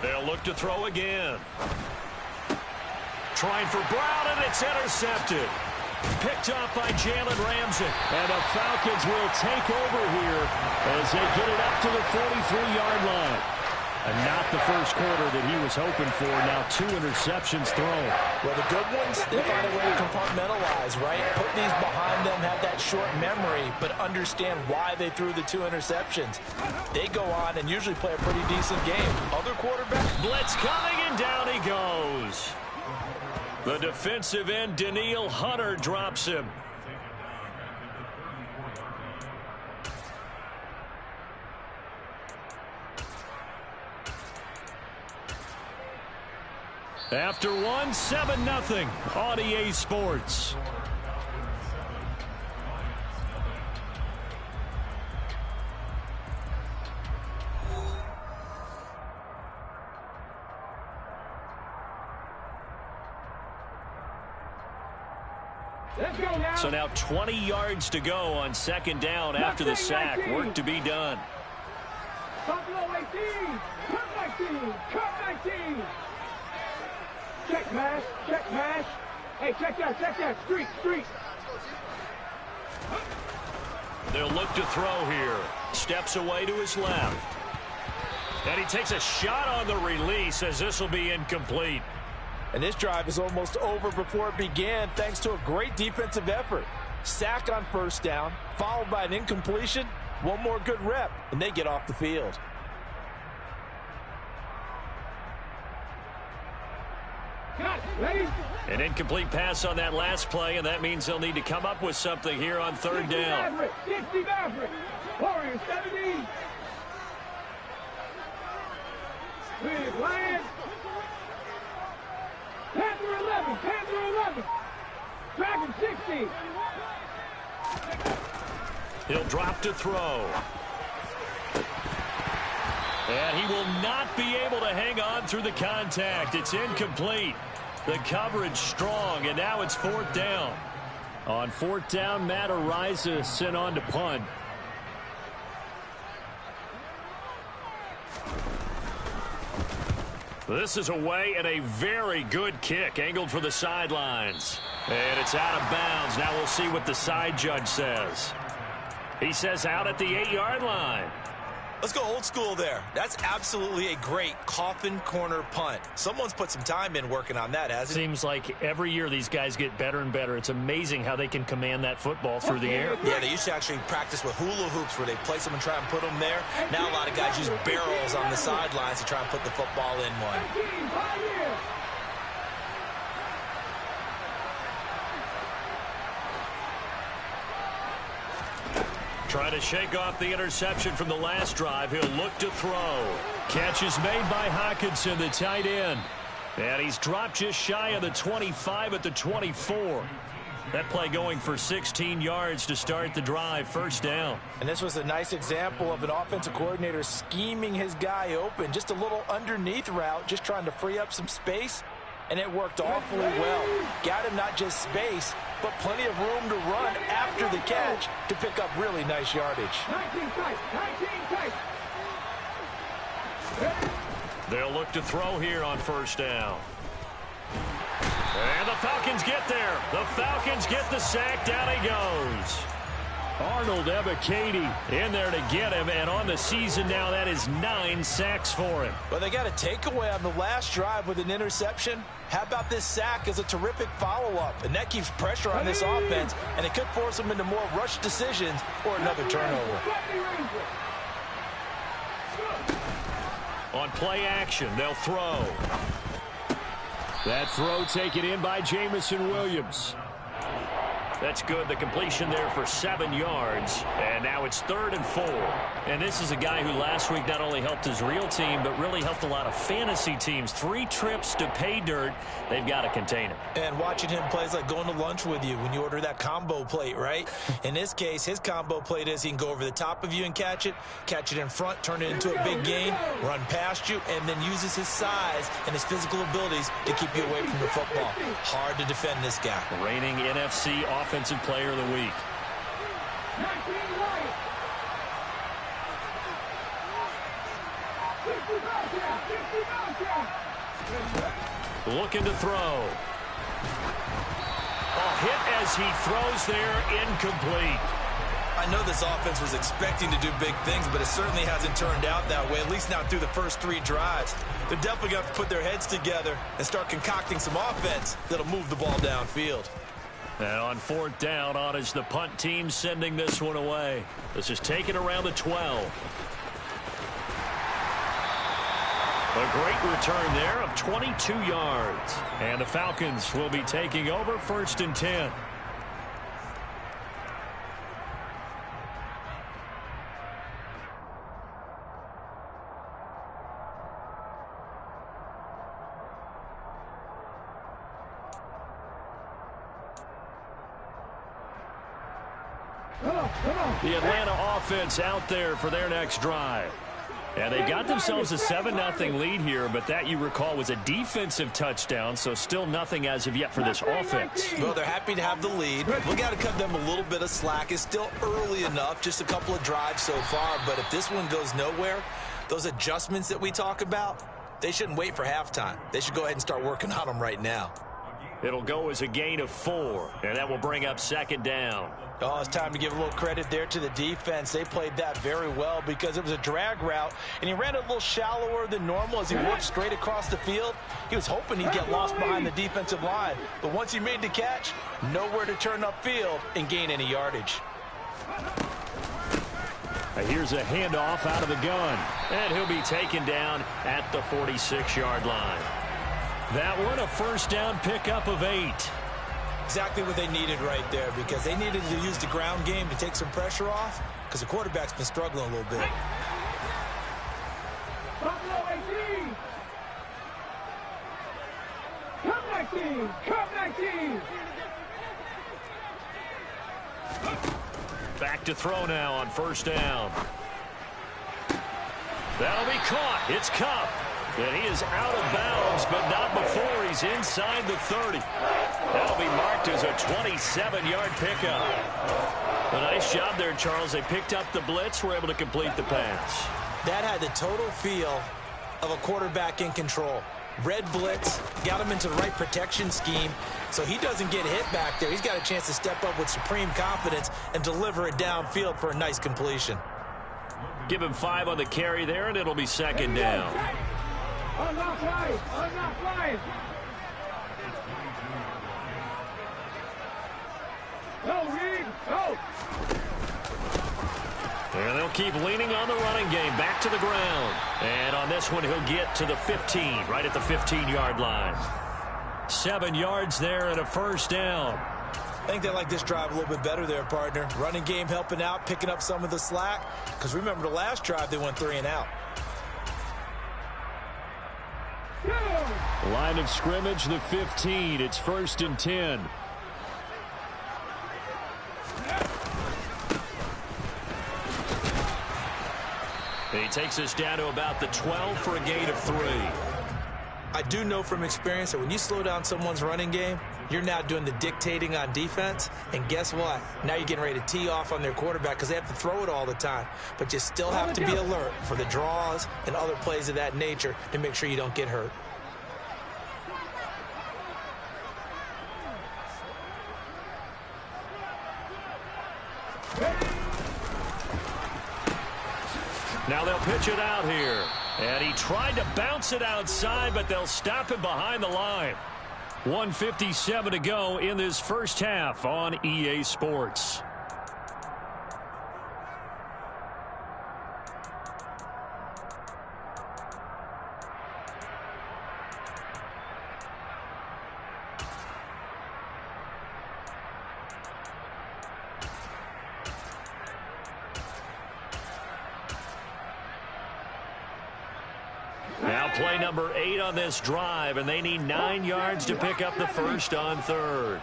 They'll look to throw again. Trying for Brown, and it's intercepted. Picked off by Jalen Ramsey. And the Falcons will take over here as they get it up to the 43-yard line. And not the first quarter that he was hoping for. Now 2 interceptions thrown. Well, the good ones, they find a way to compartmentalize, right? Put these behind them, have that short memory, but understand why they threw the 2 interceptions. They go on and usually play a pretty decent game. Other quarterbacks. Blitz coming, and down he goes. The defensive end, Daniil Hunter, drops him. After one, 7-0 on EA Sports. So now 20 yards to go on second down after the sack. Work to be done. Buffalo 18, cut 19, cut 19. Check mash, check mash. Hey, check that, street. They'll look to throw here. Steps away to his left. And he takes a shot on the release as this will be incomplete. And this drive is almost over before it began thanks to a great defensive effort. Sack on first down, followed by an incompletion. One more good rep, and they get off the field. An incomplete pass on that last play, and that means they'll need to come up with something here on third down. 60 Maverick. Warriors 17. Big Lions. Panther 11. Dragon 60. He'll drop to throw. And he will not be able to hang on through the contact. It's incomplete. The coverage strong, and now it's fourth down. On fourth down, Matt Ariza sent on to punt. This is away, and a very good kick angled for the sidelines. And it's out of bounds. Now we'll see what the side judge says. He says out at the 8-yard line. Let's go old school there. That's absolutely a great coffin corner punt. Someone's put some time in working on that, hasn't it? Seems like every year these guys get better and better. It's amazing how they can command that football through the air. Yeah, they used to actually practice with hula hoops where they place them and try and put them there. Now a lot of guys use barrels on the sidelines to try and put the football in one. Trying to shake off the interception from the last drive. He'll look to throw. Catch is made by Hockenson, the tight end. And he's dropped just shy of the 25 at the 24. That play going for 16 yards to start the drive. First down. And this was a nice example of an offensive coordinator scheming his guy open. Just a little underneath route, just trying to free up some space. And it worked awfully well. Got him not just space, but plenty of room to run after the catch to pick up really nice yardage. 19 tight. They'll look to throw here on first down. And the Falcons get there. The Falcons get the sack. Down he goes. Arnold Ebiketie in there to get him, and on the season now, that is 9 sacks for him. Well, they got a takeaway on the last drive with an interception. How about this sack as a terrific follow-up? And that keeps pressure on this offense, and it could force them into more rush decisions or another turnover. On play action, they'll throw. That throw taken in by Jamison Williams. That's good. The completion there for 7 yards. And now it's 3rd and 4. And this is a guy who last week not only helped his real team, but really helped a lot of fantasy teams. 3 trips to pay dirt. They've got to contain him. And watching him play is like going to lunch with you when you order that combo plate, right? In this case, his combo plate is he can go over the top of you and catch it in front, turn it into a big gain, run past you, and then uses his size and his physical abilities to keep you away from the football. Hard to defend this guy. Reigning NFC Offensive Player of the Week. Looking to throw. A hit as he throws there, incomplete. I know this offense was expecting to do big things, but it certainly hasn't turned out that way, at least not through the first 3 drives. They're definitely going to put their heads together and start concocting some offense that'll move the ball downfield. And on 4th down, on is the punt team sending this one away. This is taken around the 12. A great return there of 22 yards. And the Falcons will be taking over 1st and 10. The Atlanta offense out there for their next drive. And they got themselves a 7-0 lead here, but that, you recall, was a defensive touchdown, so still nothing as of yet for this offense. Well, they're happy to have the lead. We got to cut them a little bit of slack. It's still early enough, just a couple of drives so far, but if this one goes nowhere, those adjustments that we talk about, they shouldn't wait for halftime. They should go ahead and start working on them right now. It'll go as a gain of 4, and that will bring up 2nd down. Oh, it's time to give a little credit there to the defense. They played that very well because it was a drag route, and he ran a little shallower than normal as he worked straight across the field. He was hoping he'd get lost behind the defensive line, but once he made the catch, nowhere to turn upfield and gain any yardage. Here's a handoff out of the gun, and he'll be taken down at the 46-yard line. That one, a 1st down pickup of 8. Exactly what they needed right there, because they needed to use the ground game to take some pressure off, because the quarterback's been struggling a little bit. Buffalo 18. Come 19. Come 19. Back to throw now on 1st down. That'll be caught. It's Cup. And he is out of bounds, but not before he's inside the 30. That'll be marked as a 27-yard pickup. A nice job there, Charles. They picked up the blitz, were able to complete the pass. That had the total feel of a quarterback in control. Red blitz, got him into the right protection scheme, so he doesn't get hit back there. He's got a chance to step up with supreme confidence and deliver it downfield for a nice completion. Give him 5 on the carry there, and it'll be 2nd down. Unlock life. Unlock life. Go, Reed. Go. And they'll keep leaning on the running game. Back to the ground. And on this one, he'll get to the 15, right at the 15-yard line. 7 yards there and a 1st down. I think they like this drive a little bit better there, partner. Running game helping out, picking up some of the slack. Because remember, the last drive, they went 3 and out. Line of scrimmage, the 15. It's 1st and 10. He takes us down to about the 12 for a gain of 3. I do know from experience that when you slow down someone's running game, you're now doing the dictating on defense. And guess what? Now you're getting ready to tee off on their quarterback because they have to throw it all the time. But you still have to be alert for the draws and other plays of that nature to make sure you don't get hurt. Now they'll pitch it out here. And he tried to bounce it outside, but they'll stop him behind the line. 1:57 to go in this first half on EA Sports. Now play number 8 on this drive, and they need 9 yards to pick up the first on 3rd.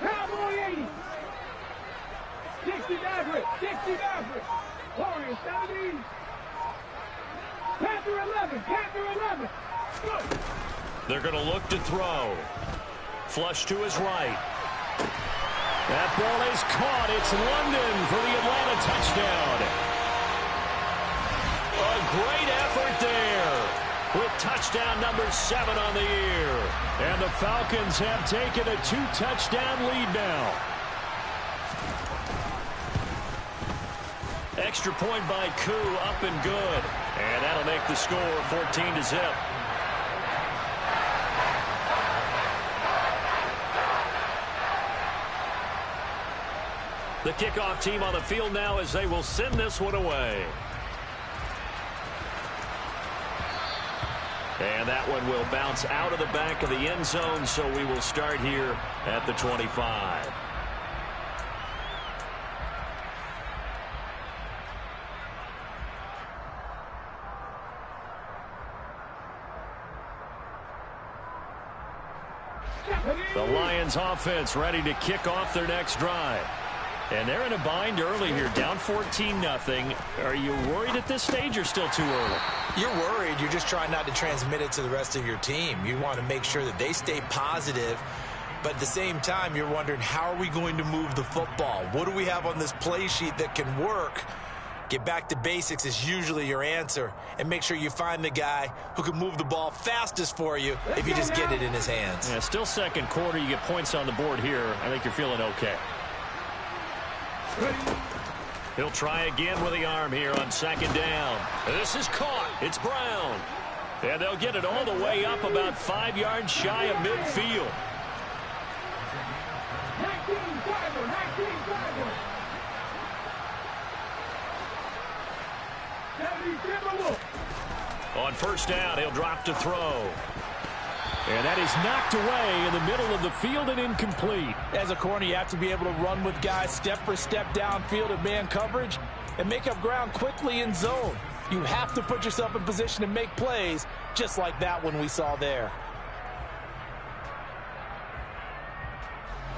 Cowboy 80. 60 Maverick. 60 Maverick. Warriors 70. Panther 11. Panther 11. They're going to look to throw. Flush to his right. That ball is caught. It's London for the Atlanta touchdown. A great effort there with touchdown number 7 on the year. And the Falcons have taken a 2-touchdown lead now. Extra point by Koo, up and good. And that'll make the score 14-0. The kickoff team on the field now as they will send this one away. And that one will bounce out of the back of the end zone, so we will start here at the 25. The Lions offense ready to kick off their next drive. And they're in a bind early here, down 14-0. Are you worried at this stage or still too early? You're worried. You're just trying not to transmit it to the rest of your team. You want to make sure that they stay positive. But at the same time, you're wondering, how are we going to move the football? What do we have on this play sheet that can work? Get back to basics is usually your answer. And make sure you find the guy who can move the ball fastest for you if you just get it in his hands. Yeah, still second quarter. You get points on the board here. I think you're feeling okay. He'll try again with the arm here on second down. This is caught. It's Brown. And they'll get it all the way up about 5 yards shy of midfield. On first down, he'll drop to throw. And that is knocked away in the middle of the field and incomplete. As a corner, you have to be able to run with guys step for step downfield in man coverage and make up ground quickly in zone. You have to put yourself in position to make plays, just like that one we saw there.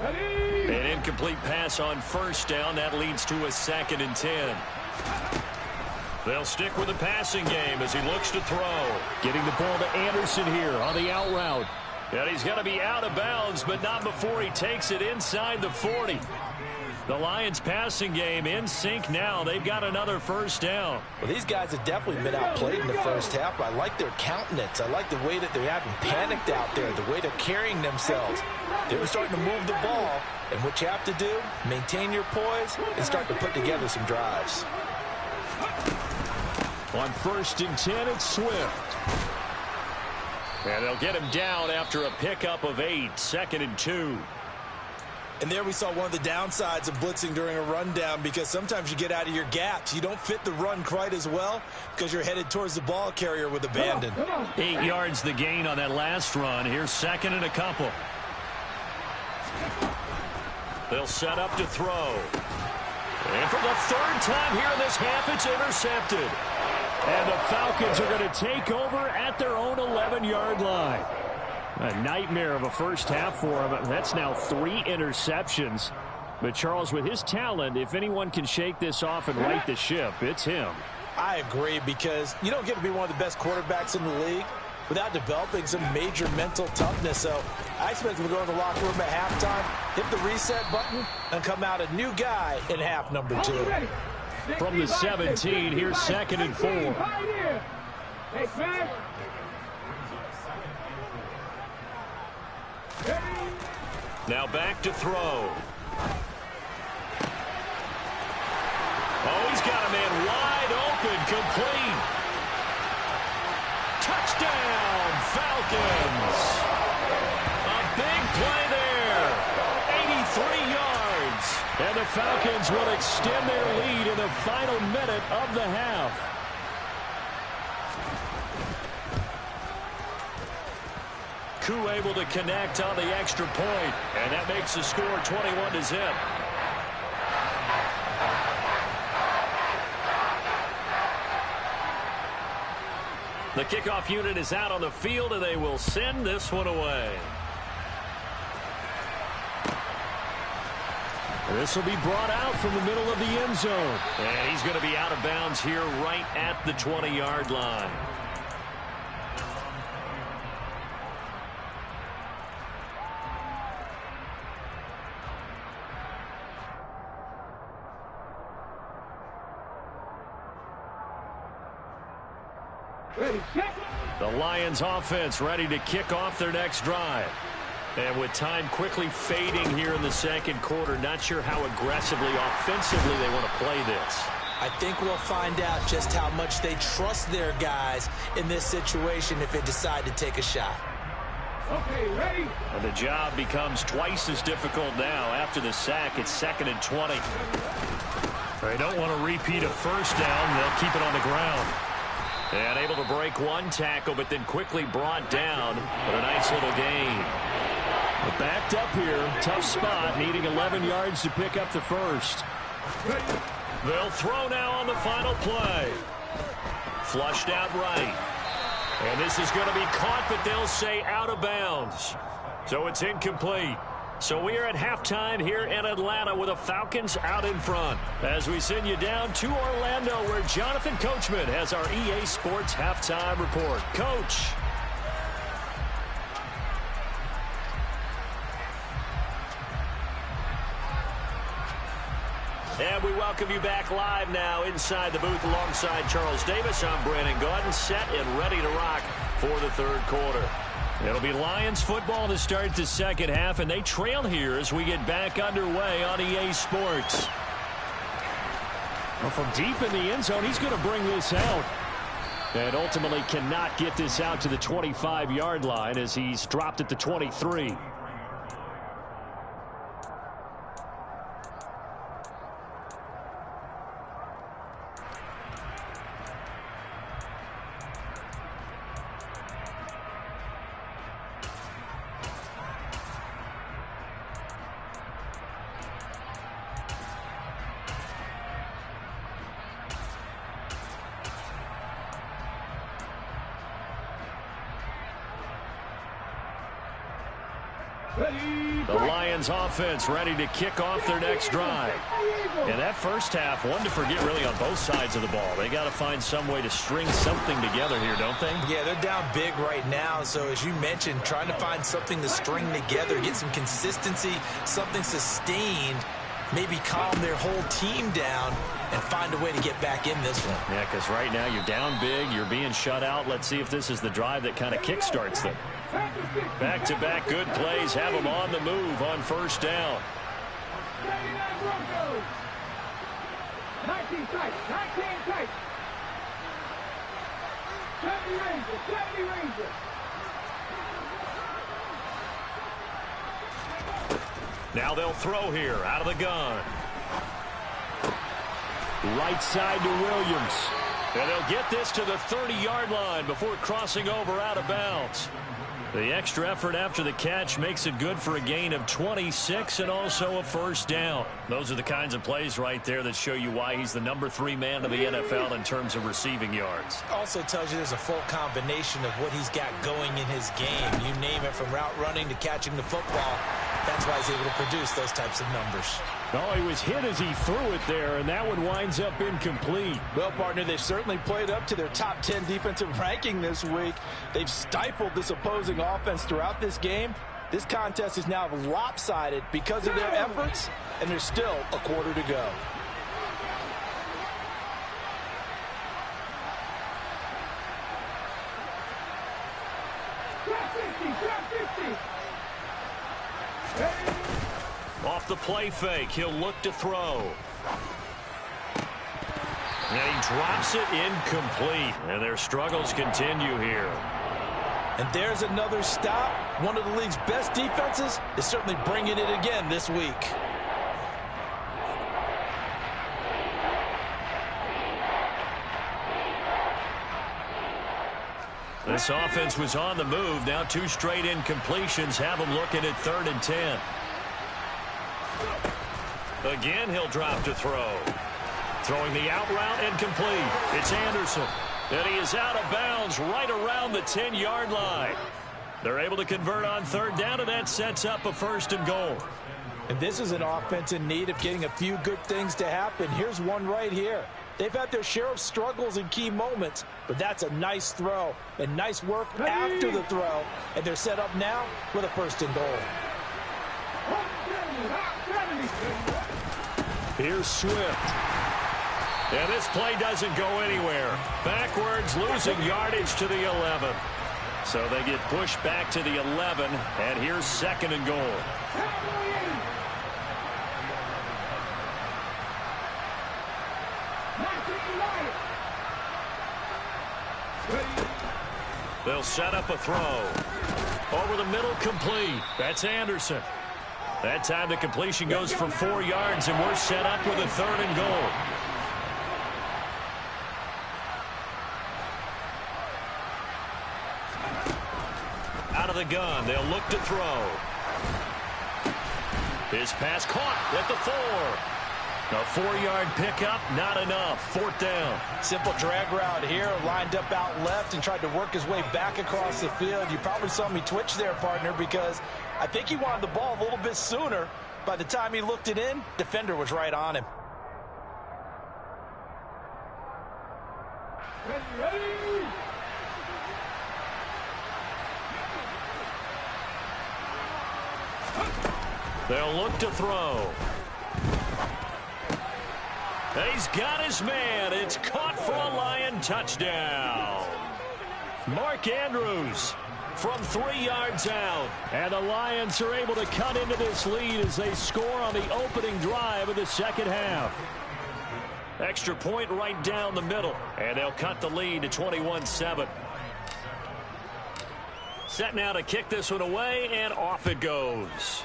An incomplete pass on first down. That leads to a 2nd and 10. They'll stick with the passing game as he looks to throw. Getting the ball to Anderson here on the out route. And he's going to be out of bounds, but not before he takes it inside the 40. The Lions passing game in sync now. They've got another first down. Well, these guys have definitely been outplayed in the first half, but I like their countenance. I like the way that they're having panicked out there, the way they're carrying themselves. They're starting to move the ball, and what you have to do, maintain your poise and start to put together some drives. On 1st and 10, it's Swift. And they'll get him down after a pickup of 8, 2nd and 2. And there we saw one of the downsides of blitzing during a rundown, because sometimes you get out of your gaps. You don't fit the run quite as well because you're headed towards the ball carrier with abandon. 8 yards the gain on that last run. Here's 2nd and a couple. They'll set up to throw. And for the 3rd time here in this half, it's intercepted. And the Falcons are going to take over at their own 11-yard line. A nightmare of a first half for him. That's now 3 interceptions. But Charles, with his talent, if anyone can shake this off and right the ship, it's him. I agree, because you don't get to be one of the best quarterbacks in the league without developing some major mental toughness. So I expect him to go in the locker room at halftime, hit the reset button, and come out a new guy in half number 2. From the 17, here's 2nd and 4. Now back to throw. Oh, he's got a man wide open, complete. Touchdown, Falcons. A big play there. 83 yards. And the Falcons will extend their lead in the final minute of the half. Koo able to connect on the extra point, and that makes the score 21-0. The kickoff unit is out on the field, and they will send this one away. This will be brought out from the middle of the end zone. And he's going to be out of bounds here right at the 20-yard line. Ready, set. The Lions offense ready to kick off their next drive. And with time quickly fading here in the second quarter, not sure how aggressively, offensively they want to play this. I think we'll find out just how much they trust their guys in this situation if they decide to take a shot. Okay, ready. And the job becomes twice as difficult now. After the sack, it's 2nd and 20. They don't want to repeat a first down. They'll keep it on the ground. And able to break one tackle, but then quickly brought down. But a nice little gain. But backed up here. Tough spot. Needing 11 yards to pick up the first. They'll throw now on the final play. Flushed out right. And this is going to be caught, but they'll say out of bounds. So it's incomplete. So we are at halftime here in Atlanta with the Falcons out in front. As we send you down to Orlando, where Jonathan Coachman has our EA Sports halftime report. Coach. And we welcome you back live now inside the booth alongside Charles Davis. I'm Brandon Gordon, set and ready to rock for the third quarter. It'll be Lions football to start the second half, and they trail here as we get back underway on EA Sports. Well, from deep in the end zone, he's going to bring this out. And ultimately cannot get this out to the 25-yard line as he's dropped at the 23. The Lions offense ready to kick off their next drive. And that first half, one to forget really on both sides of the ball. They got to find some way to string something together here, don't they? Yeah, they're down big right now. So as you mentioned, trying to find something to string together, get some consistency, something sustained, maybe calm their whole team down and find a way to get back in this one. Yeah, because right now you're down big, you're being shut out. Let's see if this is the drive that kind of kickstarts them. Back-to-back good plays have them on the move on first down. 19 tight, 19 tight. 70 Rangers, 70 Rangers. Now they'll throw here out of the gun. Right side to Williams. And they'll get this to the 30-yard line before crossing over out of bounds. The extra effort after the catch makes it good for a gain of 26 and also a first down. Those are the kinds of plays right there that show you why he's the number 3 man of the NFL in terms of receiving yards. Also tells you there's a full combination of what he's got going in his game. You name it, from route running to catching the football. That's why he's able to produce those types of numbers. Oh, he was hit as he threw it there, and that one winds up incomplete. Well, partner, they certainly played up to their top 10 defensive ranking this week. They've stifled this opposing offense throughout this game. This contest is now lopsided because of their efforts, and there's still a quarter to go. Off the play fake, he'll look to throw. And he drops it incomplete. And their struggles continue here. And there's another stop. One of the league's best defenses is certainly bringing it again this week. This offense was on the move. Now 2 straight incompletions have them looking at 3rd and 10. Again, he'll drop to throw. Throwing the out route and complete. It's Anderson. And he is out of bounds right around the 10-yard line. They're able to convert on 3rd down, and that sets up a 1st and goal. And this is an offense in need of getting a few good things to happen. Here's one right here. They've had their share of struggles in key moments, but that's a nice throw and nice work after the throw. And they're set up now with a 1st and goal. Here's Swift. And this play doesn't go anywhere. Backwards, losing yardage to the 11. So they get pushed back to the 11, and here's 2nd and goal. They'll set up a throw. Over the middle, complete. That's Anderson. That time the completion goes for 4 yards, and we're set up with a 3rd and goal. Out of the gun, they'll look to throw. His pass caught at the 4. A 4-yard pickup, not enough. 4th down. Simple drag route here, lined up out left and tried to work his way back across the field. You probably saw me twitch there, partner, because I think he wanted the ball a little bit sooner. By the time he looked it in, defender was right on him. Ready. They'll look to throw. He's got his man. It's caught for a Lion touchdown. Mark Andrews from 3 yards out. And the Lions are able to cut into this lead as they score on the opening drive of the 2nd half. Extra point right down the middle. And they'll cut the lead to 21-7. Set now to kick this one away, and off it goes.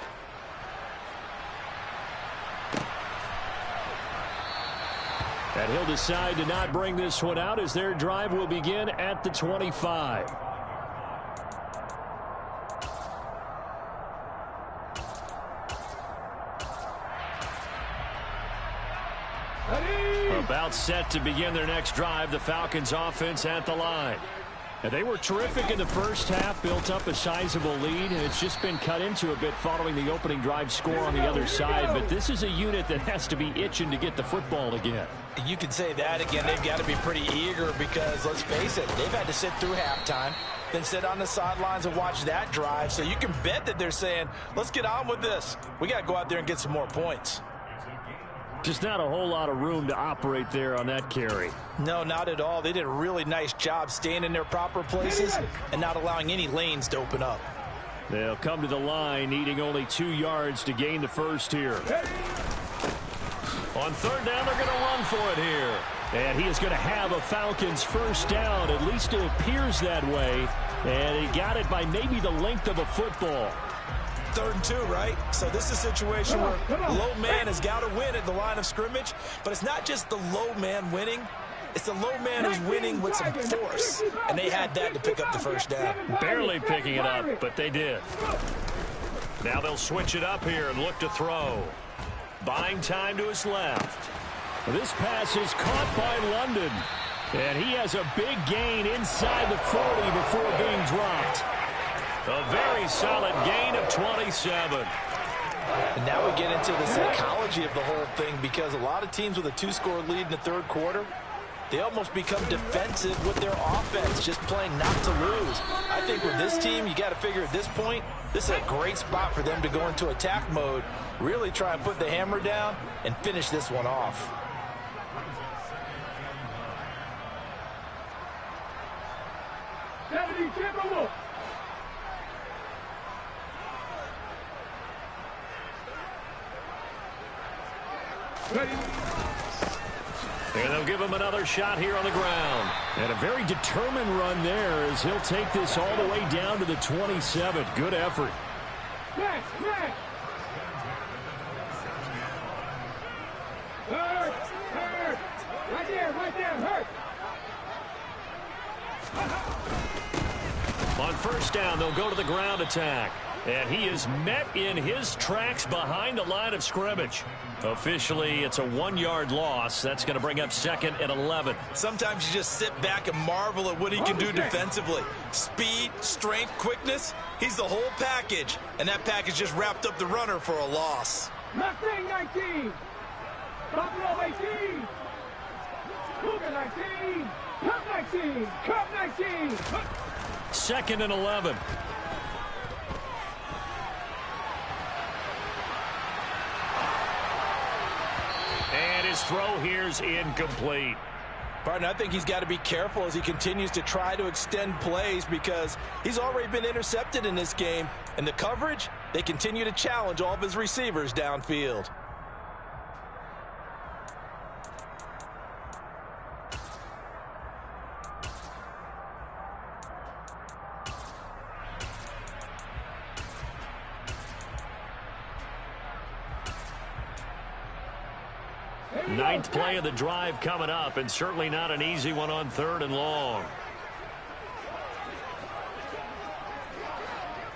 And he'll decide to not bring this one out as their drive will begin at the 25. About set to begin their next drive, the Falcons offense at the line. And they were terrific in the first half, built up a sizable lead, and it's just been cut into a bit following the opening drive score on the other side. But this is a unit that has to be itching to get the football again. You can say that again. They've got to be pretty eager because, let's face it, they've had to sit through halftime, then sit on the sidelines and watch that drive. So you can bet that they're saying, let's get on with this. We got to go out there and get some more points. Just not a whole lot of room to operate there on that carry. No, not at all. They did a really nice job staying in their proper places and not allowing any lanes to open up. They'll come to the line, needing only 2 yards to gain the first here. On 3rd down, they're going to run for it here. And he is going to have a Falcons first down. At least it appears that way. And he got it by maybe the length of a football. 3rd and 2, right? So this is a situation where low man has got to win at the line of scrimmage, but it's not just the low man winning. It's the low man who's winning with some force, and they had that to pick up the first down. Barely picking it up, but they did. Now they'll switch it up here and look to throw. Buying time to his left. This pass is caught by London, and he has a big gain inside the 40 before being dropped. A very solid gain of 27. And now we get into the psychology of the whole thing, because a lot of teams with a 2-score lead in the 3rd quarter, they almost become defensive with their offense, just playing not to lose. I think with this team, you got to figure at this point, this is a great spot for them to go into attack mode, really try and put the hammer down and finish this one off. And they'll give him another shot here on the ground. And a very determined run there as he'll take this all the way down to the 27. Good effort. Hurt. Right there, hurt. On 1st down, they'll go to the ground attack. And he is met in his tracks behind the line of scrimmage. Officially, it's a 1-yard loss. That's going to bring up 2nd and 11. Sometimes you just sit back and marvel at what he can do defensively. Speed, strength, quickness, he's the whole package. And that package just wrapped up the runner for a loss. Mustang 19. Buffalo 18. Cougar 19. Cup 19. Cup 19. 2nd and 11. his throw here's incomplete. Partner, I think he's got to be careful as he continues to try to extend plays because he's already been intercepted in this game. And the coverage, they continue to challenge all of his receivers downfield. Ninth play of the drive coming up, and certainly not an easy one on 3rd and long.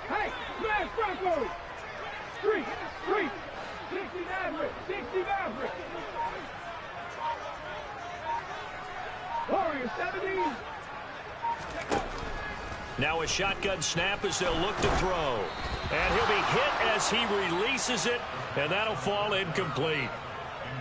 Hey, smash Broncos! 3, 60 Maverick, 60 Maverick. Warriors 17. Now a shotgun snap as they'll look to throw. And he'll be hit as he releases it, and that'll fall incomplete.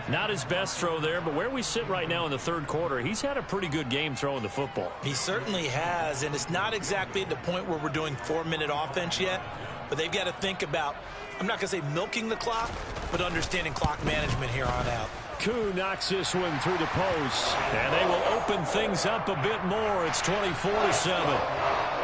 Not his best throw there, but where we sit right now in the 3rd quarter, he's had a pretty good game throwing the football. He certainly has, and it's not exactly at the point where we're doing 4-minute offense yet, but they've got to think about, I'm not going to say milking the clock, but understanding clock management here on out. Koo knocks this one through the post. And they will open things up a bit more. It's 24-7.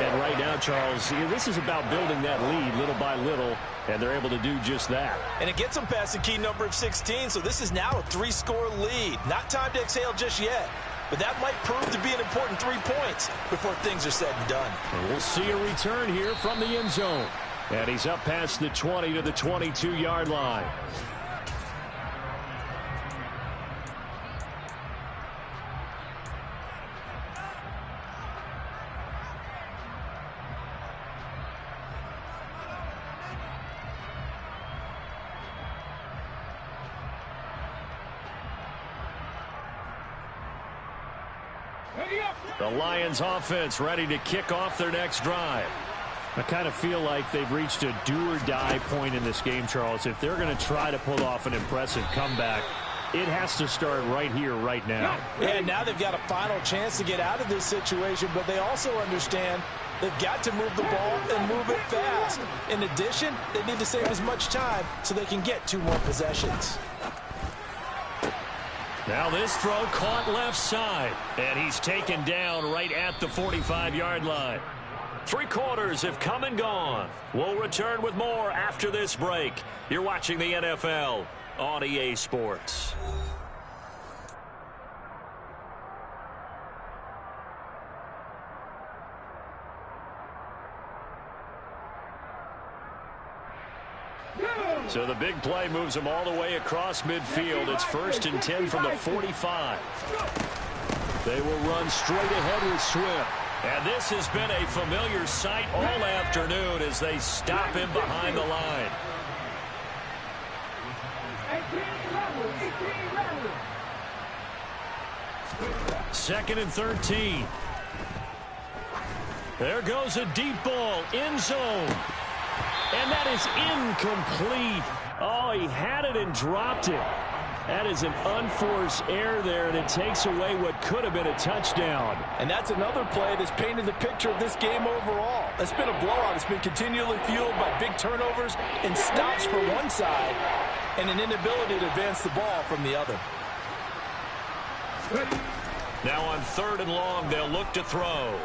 And right now, Charles, this is about building that lead little by little, and they're able to do just that. And it gets them past the key number of 16, so this is now a 3-score lead. Not time to exhale just yet, but that might prove to be an important 3 points before things are said and done. And we'll see a return here from the end zone. And he's up past the 20 to the 22-yard line. The Lions offense ready to kick off their next drive. I kind of feel like they've reached a do-or-die point in this game, Charles. If they're going to try to pull off an impressive comeback, it has to start right here, right now. Yeah, now they've got a final chance to get out of this situation, but they also understand they've got to move the ball and move it fast. In addition, they need to save as much time so they can get 2 more possessions. Now this throw caught left side, and he's taken down right at the 45-yard line. 3 quarters have come and gone. We'll return with more after this break. You're watching the NFL on EA Sports. So the big play moves them all the way across midfield. It's 1st and 10 from the 45. They will run straight ahead with Swift. And this has been a familiar sight all afternoon as they stop him behind the line. 2nd and 13. There goes a deep ball, end zone. And that is incomplete. Oh, he had it and dropped it. That is an unforced error there, and it takes away what could have been a touchdown. And that's another play that's painted the picture of this game overall. It's been a blowout. It's been continually fueled by big turnovers and stops for one side and an inability to advance the ball from the other. Now on 3rd and long, they'll look to throw.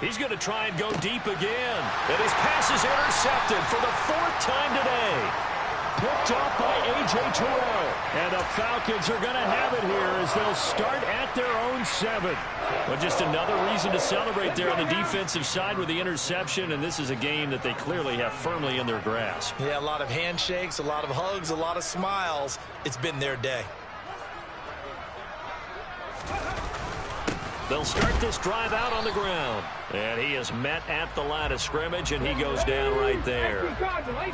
He's going to try and go deep again. And his pass is intercepted for the 4th time today. Picked up by A.J. Terrell. And the Falcons are going to have it here as they'll start at their own 7. But just another reason to celebrate there on the defensive side with the interception. And this is a game that they clearly have firmly in their grasp. Yeah, a lot of handshakes, a lot of hugs, a lot of smiles. It's been their day. They'll start this drive out on the ground. And he is met at the line of scrimmage, and he goes down right there.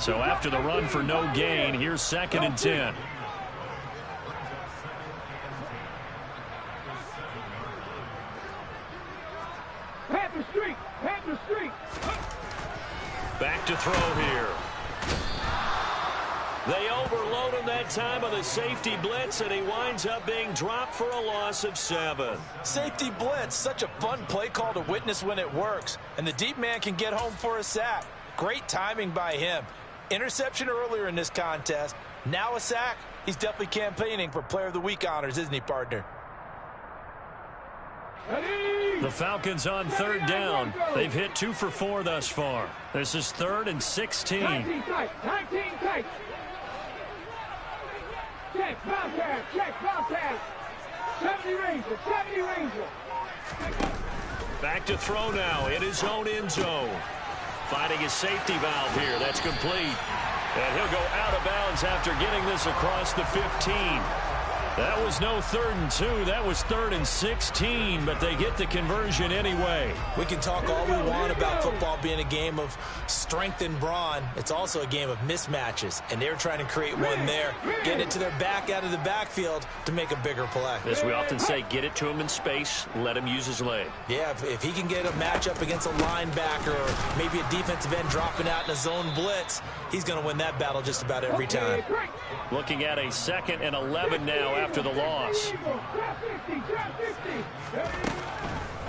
So after the run for no gain, here's 2nd and 10. Panther Street. Back to throw here. They overload him that time on the safety blitz, and he winds up being dropped for a loss of 7. Safety blitz, such a fun play call to witness when it works. And the deep man can get home for a sack. Great timing by him. Interception earlier in this contest. Now a sack. He's definitely campaigning for Player of the Week honors, isn't he, partner? The Falcons on third down. They've hit 2 for 4 thus far. This is 3rd and 16. 19 tight. 19 tight. Check, bounce pass. Check, bounce pass. 70 Ranger. 70 Ranger. Back to throw now in his own end zone. Finding his safety valve here. That's complete. And he'll go out of bounds after getting this across the 15. That was no 3rd and 2. That was 3rd and 16, but they get the conversion anyway. We can talk all we want about football being a game of strength and brawn. It's also a game of mismatches, and they're trying to create one there, getting it to their back out of the backfield to make a bigger play. As we often say, get it to him in space, let him use his leg. Yeah, if he can get a matchup against a linebacker or maybe a defensive end dropping out in a zone blitz, he's going to win that battle just about every time. Looking at a 2nd and 11 now after the loss.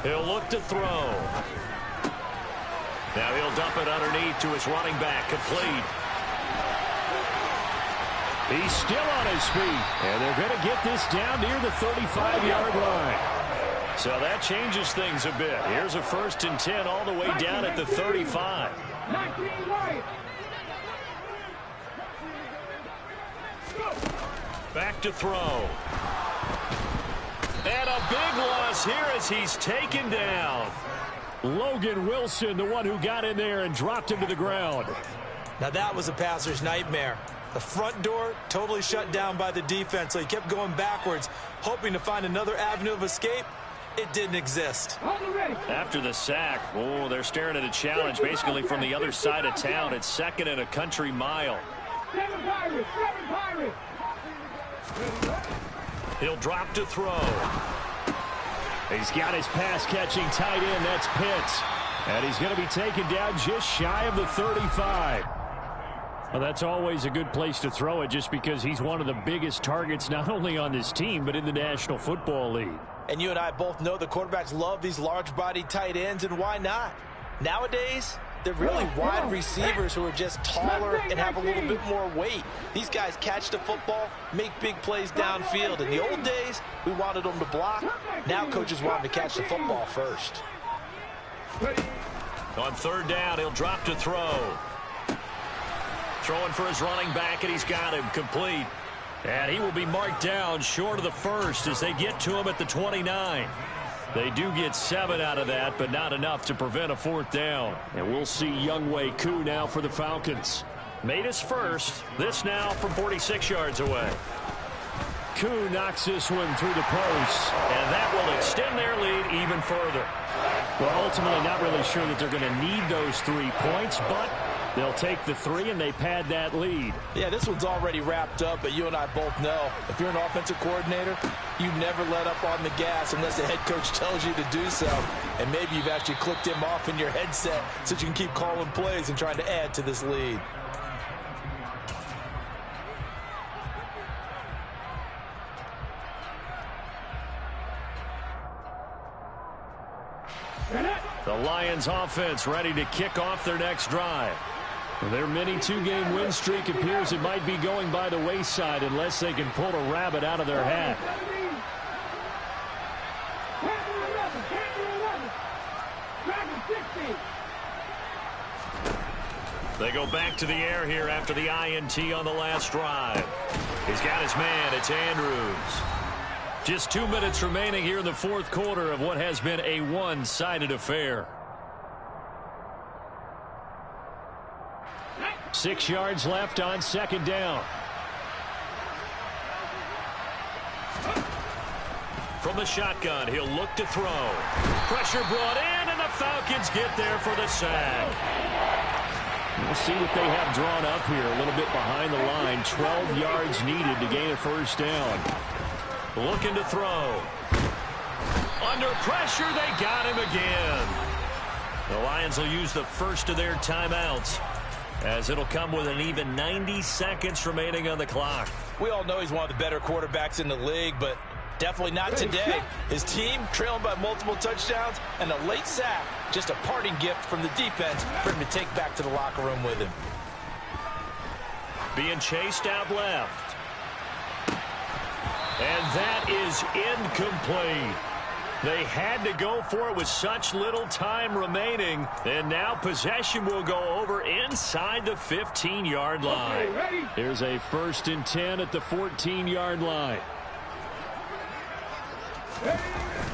He'll look to throw. Now he'll dump it underneath to his running back, complete. He's still on his feet, and they're going to get this down near the 35-yard line. So that changes things a bit. Here's a 1st and 10 all the way down at the 35. 19 right. Back to throw. And a big loss here as he's taken down. Logan Wilson, the one who got in there and dropped him to the ground. Now that was a passer's nightmare. The front door totally shut down by the defense, so he kept going backwards, hoping to find another avenue of escape. It didn't exist. After the sack, they're staring at a challenge basically from the other side of town. It's 2nd and a country mile. 7 Pirates. 7 Pirates. He'll drop to throw. He's got his pass-catching tight end. That's Pitts. And he's going to be taken down just shy of the 35. Well, that's always a good place to throw it just because he's one of the biggest targets not only on this team but in the National Football League. And you and I both know the quarterbacks love these large-bodied tight ends, and why not? Nowadays, they're really wide receivers who are just taller and have a little bit more weight. These guys catch the football, make big plays downfield. In the old days, we wanted them to block. Now coaches want them to catch the football first. On 3rd down, he'll drop to throw. Throwing for his running back, and he's got him complete. And he will be marked down short of the 1st as they get to him at the 29. They do get 7 out of that, but not enough to prevent a 4th down. And we'll see Younghoe Koo now for the Falcons. Made his first. This now from 46 yards away. Koo knocks this one through the post. And that will extend their lead even further. Well, ultimately not really sure that they're going to need those 3 points, but they'll take the 3 and they pad that lead. Yeah, this one's already wrapped up, but you and I both know if you're an offensive coordinator, you never let up on the gas unless the head coach tells you to do so. And maybe you've actually clicked him off in your headset so you can keep calling plays and trying to add to this lead. The Lions offense ready to kick off their next drive. Their mini 2-game win streak appears it might be going by the wayside unless they can pull a rabbit out of their hat. They go back to the air here after the INT on the last drive. He's got his man. It's Andrews. Just 2 minutes remaining here in the 4th quarter of what has been a one-sided affair. 6 yards left on 2nd down. From the shotgun, he'll look to throw. Pressure brought in, and the Falcons get there for the sack. We'll see what they have drawn up here. A little bit behind the line. 12 yards needed to gain a 1st down. Looking to throw. Under pressure, they got him again. The Lions will use the first of their timeouts, as it'll come with an even 90 seconds remaining on the clock. We all know he's one of the better quarterbacks in the league, but definitely not today. His team trailing by multiple touchdowns and a late sack. Just a parting gift from the defense for him to take back to the locker room with him. Being chased out left. And that is incomplete. They had to go for it with such little time remaining. And now possession will go over inside the 15-yard line. Here's a 1st and 10 at the 14-yard line.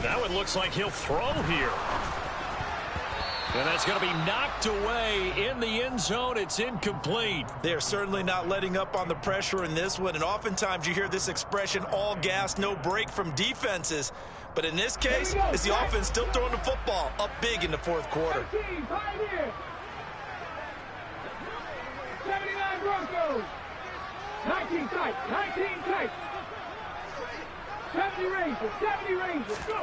That one looks like he'll throw here. And that's going to be knocked away in the end zone. It's incomplete. They are certainly not letting up on the pressure in this one. And oftentimes you hear this expression, all gas, no break from defenses. But in this case, it's the offense still throwing the football up big in the 4th quarter. 79 Broncos. 19 tight. 19 tight. 70 Rangers. Go.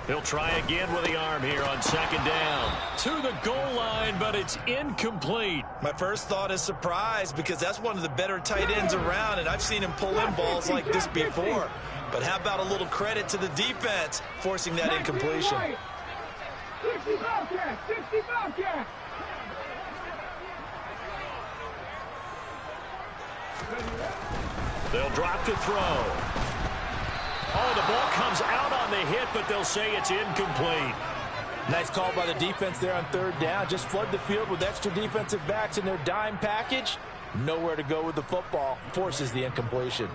He'll try again with the arm here on 2nd down. To the goal line, but it's incomplete. My first thought is surprise because that's one of the better tight ends around, and I've seen him pull in balls like this before. But how about a little credit to the defense forcing that incompletion? 60 Bobcats. They'll drop to throw. Oh, the ball comes out on the hit, but they'll say it's incomplete. Nice call by the defense there on 3rd down. Just flood the field with extra defensive backs in their dime package. Nowhere to go with the football. Forces the incompletion.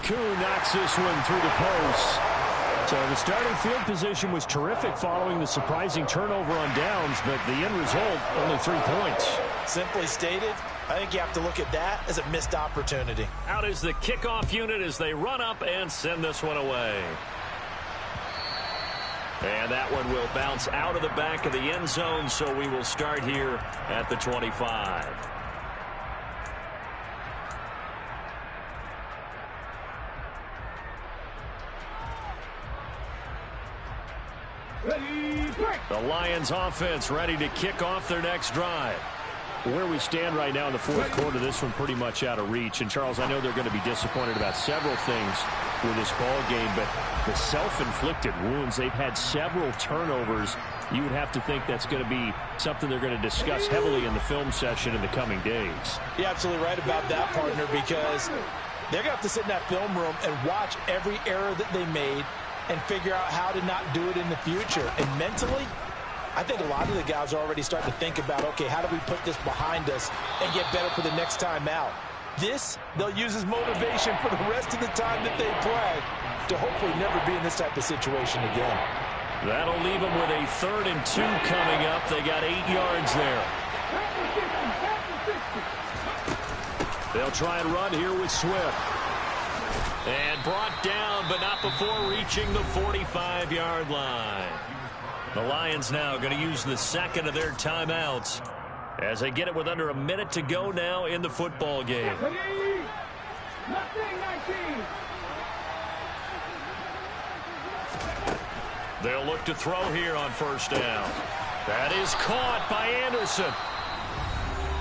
Koo knocks this one through the post. So the starting field position was terrific following the surprising turnover on downs, but the end result, only 3 points. Simply stated, I think you have to look at that as a missed opportunity. Out is the kickoff unit as they run up and send this one away. And that one will bounce out of the back of the end zone, so we will start here at the 25. The Lions offense ready to kick off their next drive. Where we stand right now in the 4th quarter, this one pretty much out of reach. And, Charles, I know they're going to be disappointed about several things with this ball game, but the self-inflicted wounds, they've had several turnovers. You would have to think that's going to be something they're going to discuss heavily in the film session in the coming days. You're absolutely right about that, partner, because they're going to have to sit in that film room and watch every error that they made and figure out how to not do it in the future. And mentally, I think a lot of the guys are already starting to think about, okay, how do we put this behind us and get better for the next time out? This, they'll use as motivation for the rest of the time that they play to hopefully never be in this type of situation again. That'll leave them with a 3rd and 2 coming up. They got 8 yards there. They'll try and run here with Swift. And brought down, but not before reaching the 45-yard line. The Lions now going to use the 2nd of their timeouts as they get it with under a minute to go now in the football game. They'll look to throw here on 1st down. That is caught by Anderson.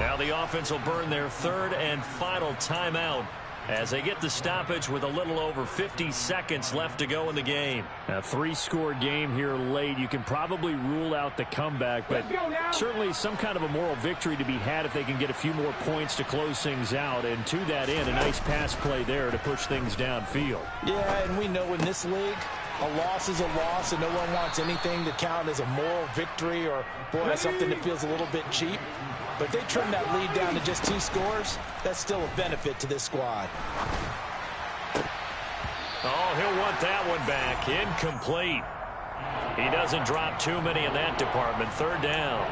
Now the offense will burn their 3rd and final timeout as they get the stoppage with a little over 50 seconds left to go in the game. A 3-score game here late. You can probably rule out the comeback, but certainly some kind of a moral victory to be had if they can get a few more points to close things out. And to that end, a nice pass play there to push things downfield. Yeah, and we know in this league, a loss is a loss, and no one wants anything to count as a moral victory or, boy, something that feels a little bit cheap. But if they trim that lead down to just 2 scores, that's still a benefit to this squad. Oh, he'll want that one back. Incomplete. He doesn't drop too many in that department. 3rd down.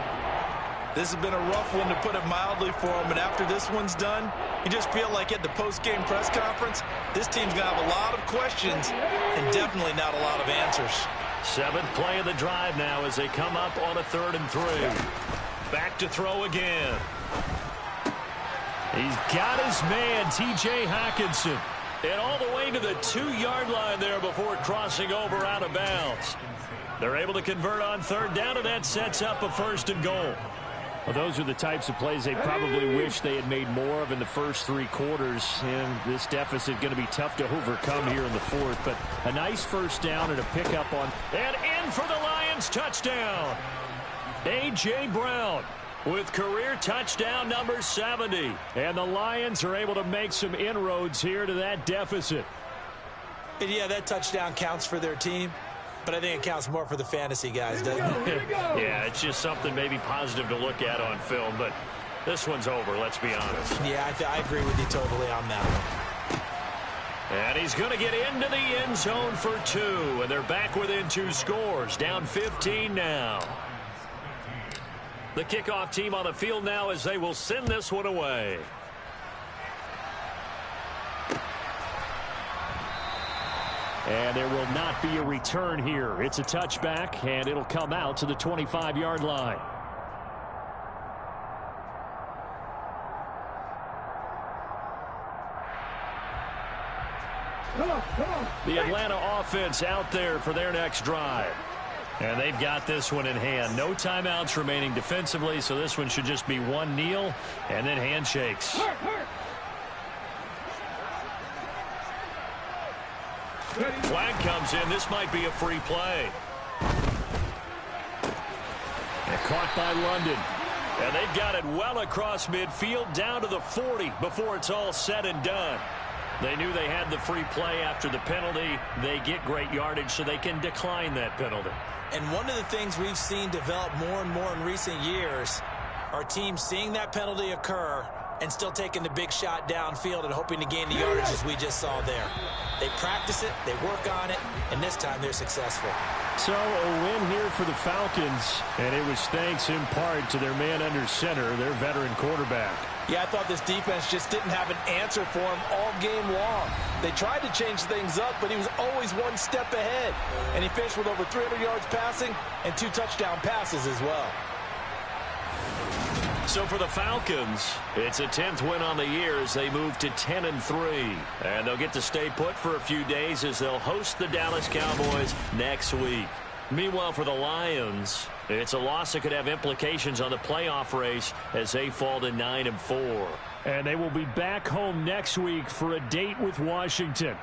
This has been a rough one, to put it mildly, for him. And after this one's done, you just feel like at the post-game press conference, this team's going to have a lot of questions and definitely not a lot of answers. 7th play of the drive now as they come up on a 3rd and 3. Back to throw again. He's got his man, T.J. Hockenson. And all the way to the 2-yard line there before crossing over out of bounds. They're able to convert on 3rd down, and that sets up a 1st and goal. Well, those are the types of plays they probably wish they had made more of in the first 3 quarters. And this deficit going to be tough to overcome here in the 4th. But a nice 1st down and a pickup on. And in for the Lions touchdown. A.J. Brown. with career touchdown number 70. And the Lions are able to make some inroads here to that deficit. And yeah, that touchdown counts for their team, but I think it counts more for the fantasy guys, doesn't it? Yeah, it's just something maybe positive to look at on film, but this one's over, let's be honest. Yeah, I agree with you totally on that one. And he's going to get into the end zone for 2, and they're back within 2 scores, down 15 now. The kickoff team on the field now as they will send this one away. And there will not be a return here. It's a touchback, and it'll come out to the 25-yard line. The Atlanta offense out there for their next drive. And they've got this one in hand. No timeouts remaining defensively, so this one should just be one kneel and then handshakes. Flag comes in. This might be a free play. And caught by London. And they've got it well across midfield down to the 40 before it's all said and done. They knew they had the free play after the penalty. They get great yardage so they can decline that penalty. And one of the things we've seen develop more and more in recent years are teams seeing that penalty occur and still taking the big shot downfield and hoping to gain the yardage as we just saw there. They practice it, they work on it, and this time they're successful. So a win here for the Falcons, and it was thanks in part to their man under center, their veteran quarterback. Yeah, I thought this defense just didn't have an answer for him all game long. They tried to change things up, but he was always one step ahead. And he finished with over 300 yards passing and 2 touchdown passes as well. So for the Falcons, it's a 10th win on the year as they move to 10-3. And they'll get to stay put for a few days as they'll host the Dallas Cowboys next week. Meanwhile, for the Lions, it's a loss that could have implications on the playoff race as they fall to 9-4. And they will be back home next week for a date with Washington.